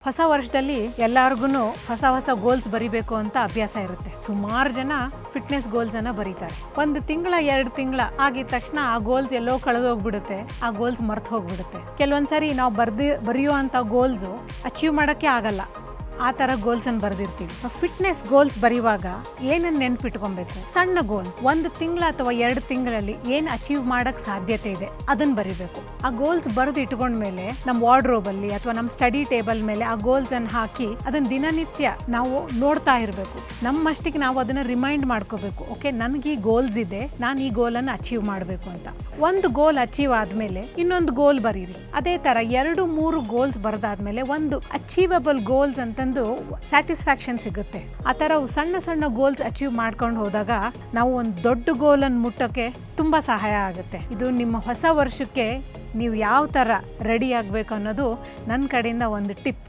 ಹೊಸ ವರ್ಷದಲ್ಲಿ ಎಲ್ಲಾರ್ಗು ಹೊಸ ಗೋಲ್ಸ್ ಬರಿಬೇಕು ಅಂತ ಅಭ್ಯಾಸ ಇರುತ್ತೆ. ಸುಮಾರು ಜನ ಫಿಟ್ನೆಸ್ ಗೋಲ್ಸ್ ಅನ್ನ ಬರೀತಾರೆ. 1 ತಿಂಗಳ 2 ತಿಂಗಳ ಆಗಿದ ತಕ್ಷಣ ಆ ಗೋಲ್ಸ್ ಎಲ್ಲೋ ಕಳೆದೋಗ್ಬಿಡುತ್ತೆ, ಆ ಗೋಲ್ಸ್ ಮರ್ತು ಹೋಗ್ಬಿಡುತ್ತೆ. ಕೆಲವೊಂದ್ಸರಿ ನಾವು ಬರೆಯುವಂತ ಗೋಲ್ಸ್ ಅಚೀವ್ ಮಾಡಕ್ಕೆ ಆಗಲ್ಲ, ಆ ಥರ ಗೋಲ್ಸ್ ಅನ್ನು ಬರೆದಿರ್ತೀವಿ. ಫಿಟ್ನೆಸ್ ಗೋಲ್ಸ್ ಬರೆಯುವಾಗ ಏನನ್ನು ನೆನ್ಪಿಟ್ಕೊಬೇಕು? ಸಣ್ಣ ಗೋಲ್, 1 ತಿಂಗಳ ಅಥವಾ 2 ತಿಂಗಳಲ್ಲಿ ಏನು ಅಚೀವ್ ಮಾಡಕ್ ಸಾಧ್ಯತೆ ಇದೆ ಅದನ್ನ ಬರಿಬೇಕು. ಆ ಗೋಲ್ಸ್ ಬರೆದು ಇಟ್ಕೊಂಡ್ಮೇಲೆ ನಮ್ಮ ವಾರ್ಡ್ರೋಬ್ ಅಲ್ಲಿ ಅಥವಾ ನಮ್ಮ ಸ್ಟಡಿ ಟೇಬಲ್ ಮೇಲೆ ಆ ಗೋಲ್ಸ್ ಅನ್ನು ಹಾಕಿ ಅದನ್ನ ದಿನನಿತ್ಯ ನಾವು ನೋಡ್ತಾ ಇರಬೇಕು. ನಮ್ಮಷ್ಟಿಗೆ ನಾವು ಅದನ್ನ ರಿಮೈಂಡ್ ಮಾಡ್ಕೋಬೇಕು. ಓಕೆ, ನನಗೆ ಈ ಗೋಲ್ಸ್ ಇದೆ, ನಾನು ಈ ಗೋಲನ್ನು ಅಚೀವ್ ಮಾಡಬೇಕು ಅಂತ. ಒಂದು ಗೋಲ್ ಅಚೀವ್ ಆದ್ಮೇಲೆ ಇನ್ನೊಂದು ಗೋಲ್ ಬರೀರಿ. ಅದೇ ತರ 2-3 ಗೋಲ್ಸ್ ಬರೆದಾದ್ಮೇಲೆ ಒಂದು ಅಚೀವಬಲ್ ಗೋಲ್ಸ್ ಅಂತಂದು ಸ್ಯಾಟಿಸ್ಫ್ಯಾಕ್ಷನ್ ಸಿಗುತ್ತೆ. ಆ ತರ ಸಣ್ಣ ಸಣ್ಣ ಗೋಲ್ಸ್ ಅಚೀವ್ ಮಾಡ್ಕೊಂಡು ಹೋದಾಗ ನಾವು ಒಂದು ದೊಡ್ಡ ಗೋಲ್ ಅನ್ನು ಮುಟ್ಟೋಕೆ ತುಂಬಾ ಸಹಾಯ ಆಗುತ್ತೆ. ಇದು ನಿಮ್ಮ ಹೊಸ ವರ್ಷಕ್ಕೆ ನೀವು ಯಾವ ತರ ರೆಡಿ ಆಗ್ಬೇಕು ಅನ್ನೋದು ನನ್ನ ಕಡೆಯಿಂದ ಒಂದು ಟಿಪ್.